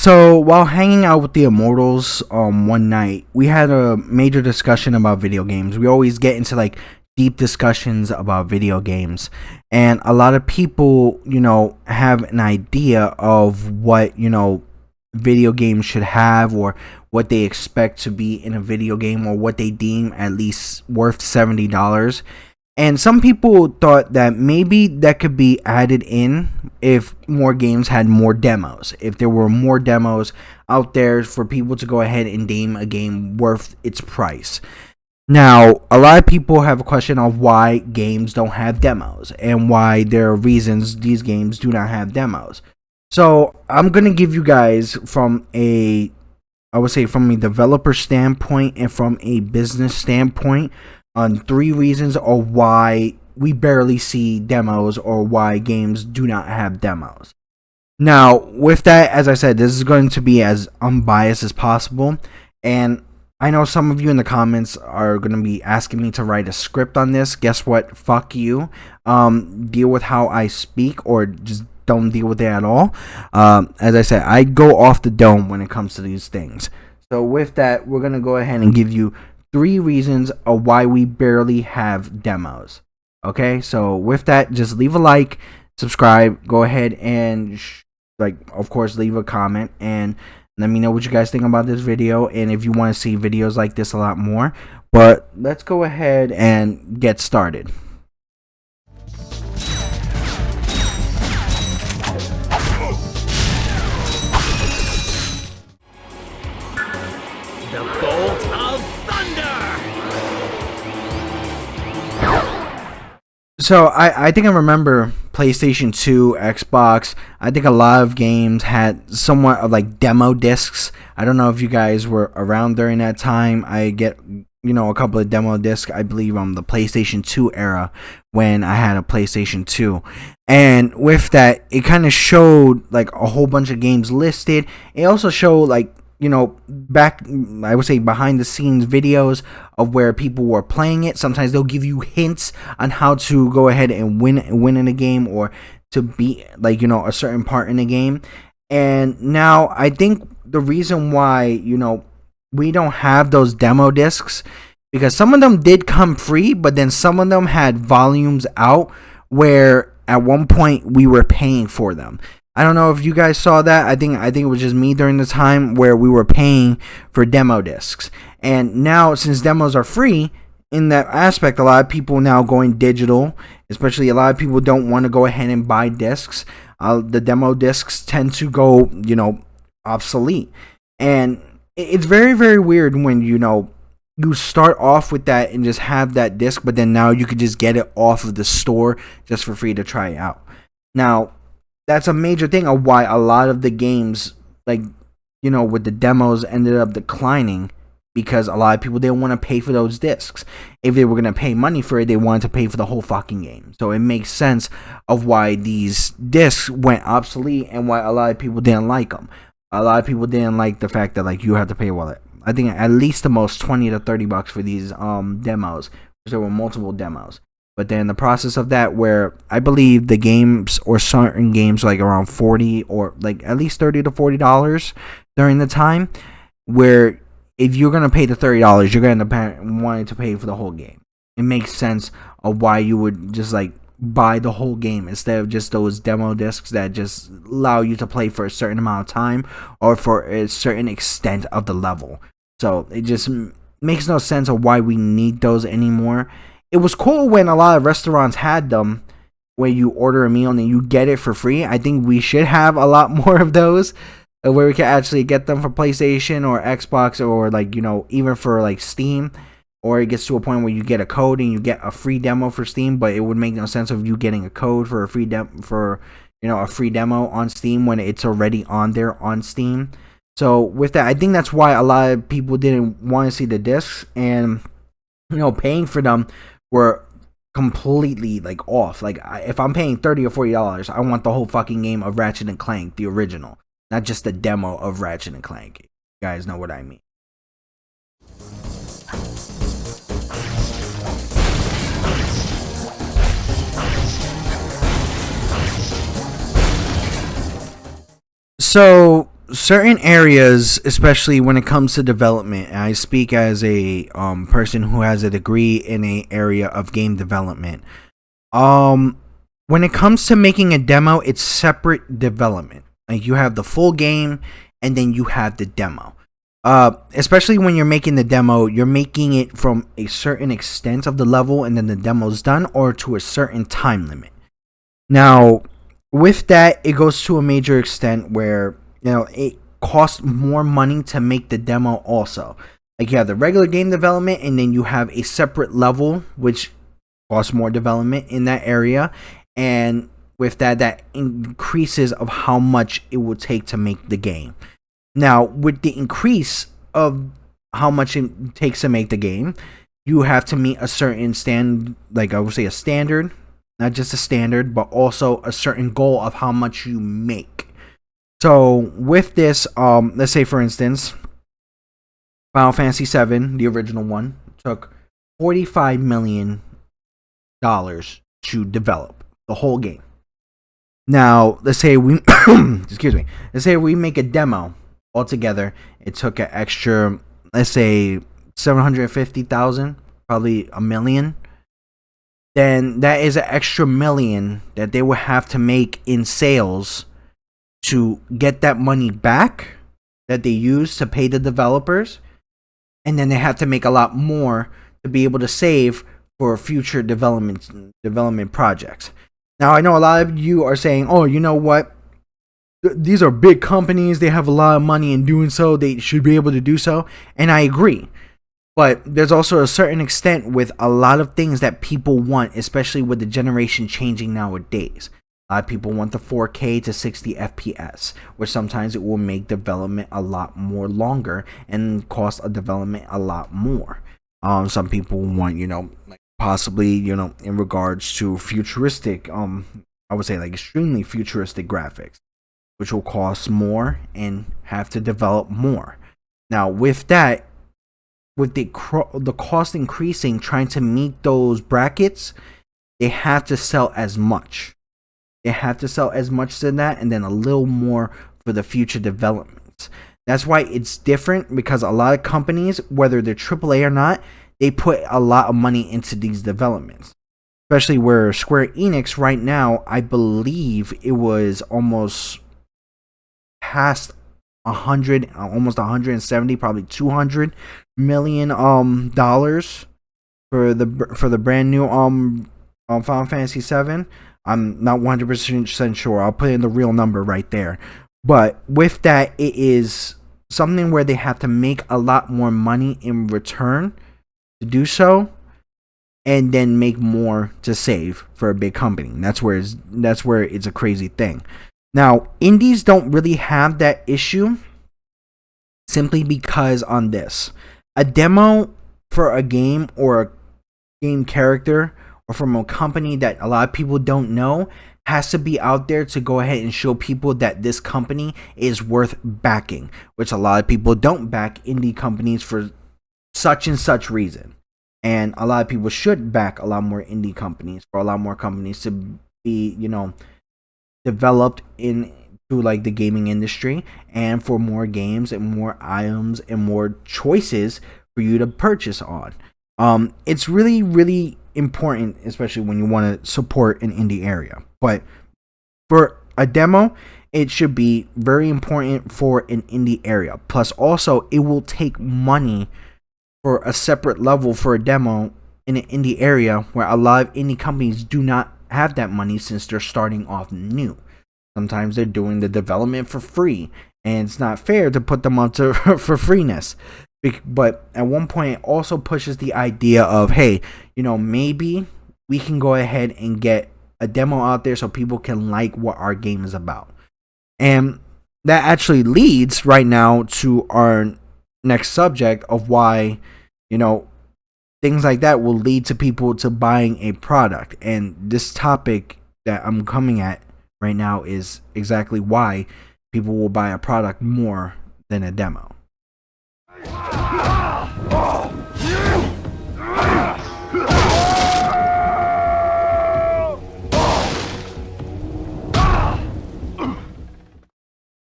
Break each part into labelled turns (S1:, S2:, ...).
S1: So while hanging out with the Immortals one night, we had a major discussion about video games. We always get into like deep discussions about video games, and a lot of people, have an idea of what, video games should have, or what they expect to be in a video game, or what they deem at least worth $70. And some people thought that maybe that could be added in if more games had more demos. If there were more demos out there for people to go ahead and deem a game worth its price. Now, a lot of people have a question of why games don't have demos and why there are reasons these games do not have demos. So I'm going to give you guys from a developer standpoint and from a business standpoint on 3 reasons of why we barely see demos or why games do not have demos. Now, with that, as I said, this is going to be as unbiased as possible, and I know some of you in the comments are going to be asking me to write a script on this. Guess what? Fuck you. Deal with how I speak, or just don't deal with it at all. As I said, I go off the dome when it comes to these things. So with that, we're going to go ahead and give you 3 reasons of why we barely have demos. Okay, so with that, just leave a like, subscribe, go ahead and of course leave a comment and let me know what you guys think about this video, and if you want to see videos like this a lot more. But let's go ahead and get started.
S2: The bolt of thunder!
S1: So I think I remember PlayStation 2, Xbox. I think a lot of games had somewhat of like demo discs. I don't know if you guys were around during that time. I get a couple of demo discs, I believe, on the PlayStation 2 era when I had a PlayStation 2. And with that, it kind of showed like a whole bunch of games listed. It also showed like back, I would say, behind the scenes videos of where people were playing it. Sometimes they'll give you hints on how to go ahead and win in a game, or to beat a certain part in a game. And now I think the reason why we don't have those demo discs, because some of them did come free, but then some of them had volumes out where at one point we were paying for them. I don't know if you guys saw that. I think it was just me during the time where we were paying for demo discs. And now, since demos are free, in that aspect, a lot of people now going digital. Especially a lot of people don't want to go ahead and buy discs. The demo discs tend to go, obsolete. And it's very, very weird when, you start off with that and just have that disc, but then now you could just get it off of the store just for free to try it out. Now, that's a major thing of why a lot of the games, with the demos, ended up declining, because a lot of people didn't want to pay for those discs. If they were going to pay money for it, they wanted to pay for the whole fucking game. So it makes sense of why these discs went obsolete and why a lot of people didn't like them. A lot of people didn't like the fact that you have to pay I think at least the most $20 to $30 for these demos, because there were multiple demos. But then the process of that, where I believe the games or certain games around $40 or at least $30 to $40 during the time, where if you're gonna pay the $30, you're gonna end up wanting to pay for the whole game. It makes sense of why you would just buy the whole game instead of just those demo discs that just allow you to play for a certain amount of time or for a certain extent of the level. So it just makes no sense of why we need those anymore. It was cool when a lot of restaurants had them, where you order a meal and then you get it for free. I think we should have a lot more of those, where we can actually get them for PlayStation or Xbox, or even for Steam. Or it gets to a point where you get a code and you get a free demo for Steam, but it would make no sense of you getting a code for a free a free demo on Steam when it's already on there on Steam. So with that, I think that's why a lot of people didn't want to see the discs, and paying for them were completely off. If I'm paying $30 or $40, I want the whole fucking game of Ratchet and Clank, the original, not just the demo of Ratchet and Clank. You guys know what I mean. So certain areas, especially when it comes to development, and I speak as a person who has a degree in a area of game development. Um, when it comes to making a demo, it's separate development. Like you have the full game, and then you have the demo. Especially when you're making the demo, you're making it from a certain extent of the level, and then the demo's done, or to a certain time limit. Now, with that, it goes to a major extent where it costs more money to make the demo also. Like you have the regular game development, and then you have a separate level which costs more development in that area, and with that, that increases of how much it will take to make the game. Now, with the increase of how much it takes to make the game, you have to meet a certain like I would say a standard, not just a standard, but also a certain goal of how much you make. So with this, let's say for instance, Final Fantasy VII, the original one, took $45 million to develop the whole game. Now, let's say we excuse me, let's say we make a demo altogether. It took an extra, let's say 750,000, probably $1 million. Then that is an extra $1 million that they will have to make in sales to get that money back that they use to pay the developers, and then they have to make a lot more to be able to save for future development projects. Now, I know a lot of you are saying, "Oh, you know what? These are big companies. They have a lot of money in doing so. They should be able to do so." And I agree. But there's also a certain extent with a lot of things that people want, especially with the generation changing nowadays. A lot of people want the 4K to 60 FPS, which sometimes it will make development a lot more longer and cost a development a lot more. Some people want, like possibly, in regards to futuristic, I would say like extremely futuristic graphics, which will cost more and have to develop more. Now, with that, with the cost increasing, trying to meet those brackets, they have to sell as much. They have to sell as much than that, and then a little more for the future developments. That's why it's different, because a lot of companies, whether they're AAA or not, they put a lot of money into these developments. Especially where Square Enix right now, I believe it was almost past 100, almost 170, probably 200 million dollars for the brand new Final Fantasy VII. I'm not 100% sure. I'll put in the real number right there. But with that, it is something where they have to make a lot more money in return to do so, and then make more to save for a big company. That's where it's a crazy thing. Now, indies don't really have that issue, simply because on this, a demo for a game or a game character, or from a company that a lot of people don't know, has to be out there to go ahead and show people that this company is worth backing, which a lot of people don't back indie companies for such and such reason. And a lot of people should back a lot more indie companies, for a lot more companies to be, developed into like the gaming industry, and for more games and more items and more choices for you to purchase on. It's really, really important, especially when you want to support an indie area. But for a demo, it should be very important for an indie area. Plus, also, it will take money for a separate level for a demo in an indie area, where a lot of indie companies do not have that money, since they're starting off new. Sometimes they're doing the development for free, and it's not fair to put them up to for freeness. But at one point, it also pushes the idea of, hey, maybe we can go ahead and get a demo out there so people can like what our game is about. And that actually leads right now to our next subject of why, things like that will lead to people to buying a product. And this topic that I'm coming at right now is exactly why people will buy a product more than a demo.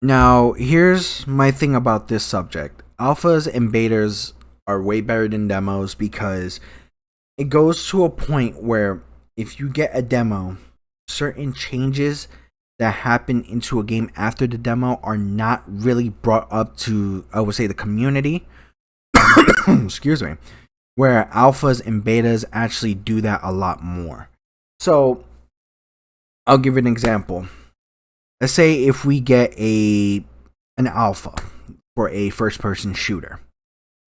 S1: Now, here's my thing about this subject. Alphas and betas are way better than demos because it goes to a point where if you get a demo, certain changes that happen into a game after the demo are not really brought up to, I would say, the community. Excuse me. Where alphas and betas actually do that a lot more. So, I'll give you an example. Let's say if we get an alpha for a first person shooter,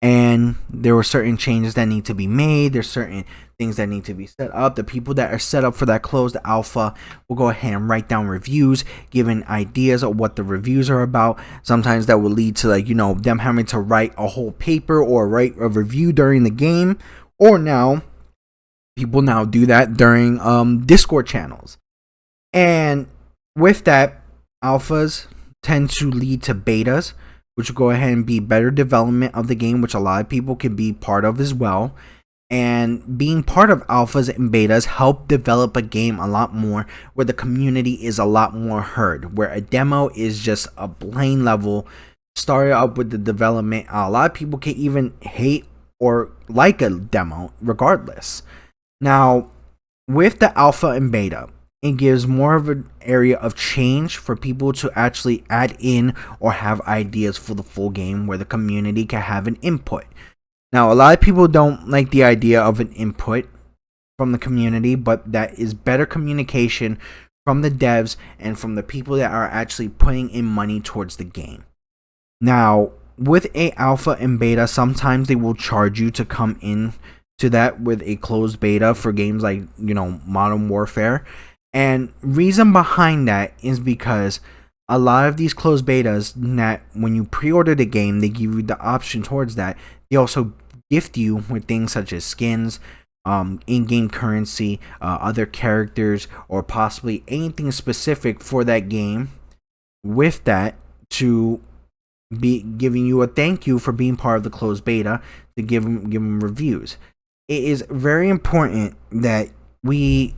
S1: and there were certain changes that need to be made, there's certain things that need to be set up. The people that are set up for that closed alpha will go ahead and write down reviews, giving ideas of what the reviews are about. Sometimes that will lead to, like, them having to write a whole paper or write a review during the game. Or now people now do that during Discord channels. And with that, alphas tend to lead to betas, which will go ahead and be better development of the game, which a lot of people can be part of as well. And being part of alphas and betas help develop a game a lot more, where the community is a lot more heard, where a demo is just a plain level, started up with the development. A lot of people can even hate or like a demo regardless. Now, with the alpha and beta, it gives more of an area of change for people to actually add in or have ideas for the full game, where the community can have an input. Now, a lot of people don't like the idea of an input from the community, but that is better communication from the devs and from the people that are actually putting in money towards the game. Now, with a alpha and beta, sometimes they will charge you to come in to that with a closed beta for games like, Modern Warfare. And reason behind that is because a lot of these closed betas, that when you pre-order the game, they give you the option towards that. They also gift you with things such as skins, in-game currency, other characters, or possibly anything specific for that game. With that, to be giving you a thank you for being part of the closed beta, to give them reviews. It is very important that we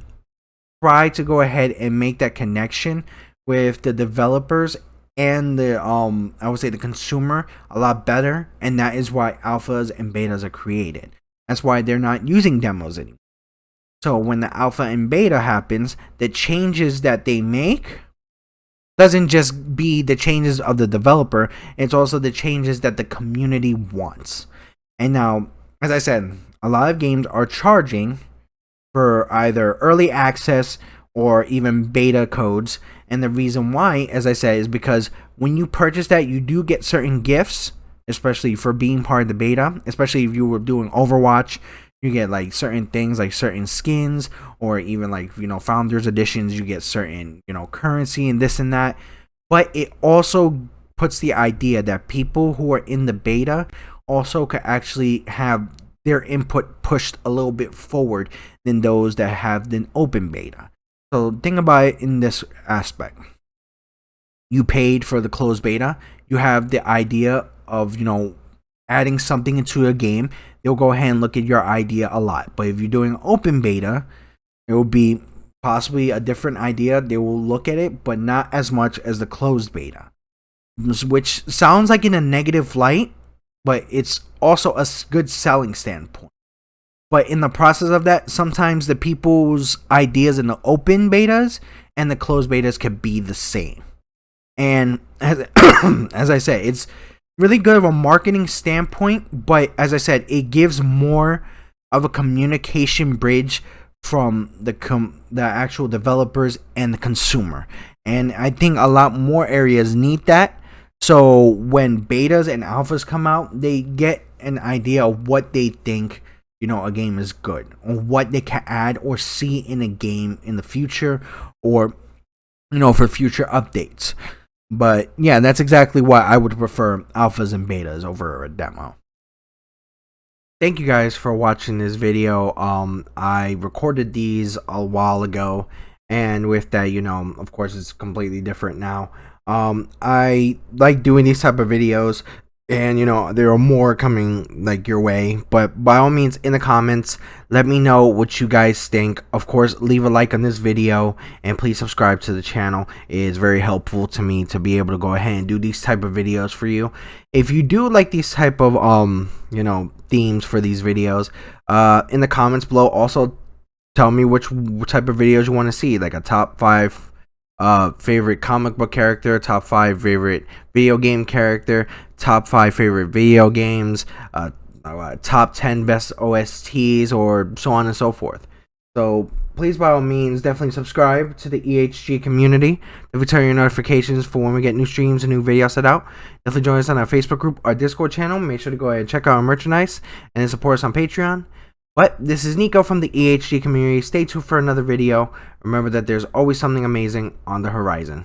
S1: try to go ahead and make that connection with the developers and the I would say the consumer a lot better, and that is why alphas and betas are created. That's why they're not using demos anymore. So when the alpha and beta happens, the changes that they make doesn't just be the changes of the developer, it's also the changes that the community wants. And now, as I said, a lot of games are charging for either early access or even beta codes. And the reason why, as I said, is because when you purchase that, you do get certain gifts, especially for being part of the beta. Especially if you were doing Overwatch, you get like certain things, like certain skins, or even like, Founders Editions, you get certain, currency and this and that. But it also puts the idea that people who are in the beta also could actually have their input pushed a little bit forward than those that have an open beta. So think about it in this aspect. You paid for the closed beta. You have the idea of, adding something into a game. They'll go ahead and look at your idea a lot. But if you're doing open beta, it will be possibly a different idea. They will look at it, but not as much as the closed beta. Which sounds like in a negative light, but it's also a good selling standpoint. But in the process of that, sometimes the people's ideas in the open betas and the closed betas can be the same. And as I said, it's really good of a marketing standpoint, but as I said, it gives more of a communication bridge from the actual developers and the consumer. And I think a lot more areas need that. So when betas and alphas come out, they get an idea of what they think, a game is good, or what they can add or see in a game in the future, or, for future updates. But yeah, that's exactly why I would prefer alphas and betas over a demo. Thank you guys for watching this video. I recorded these a while ago, and with that, of course, it's completely different now. I like doing these type of videos and there are more coming like your way. But by all means, in the comments, let me know what you guys think. Of course, leave a like on this video, and please subscribe to the channel. It is very helpful to me to be able to go ahead and do these type of videos for you. If you do like these type of themes for these videos, in the comments below, also tell me what type of videos you want to see, like a top 5 favorite comic book character, top 5 favorite video game character, top 5 favorite video games, top 10 best OSTs, or so on and so forth. So please, by all means, definitely subscribe to the EHG community. If we turn your notifications for when we get new streams and new videos set out. Definitely join us on our Facebook group, our Discord channel. Make sure to go ahead and check out our merchandise and then support us on Patreon. But this is Nico from the EHG community. Stay tuned for another video. Remember that there's always something amazing on the horizon.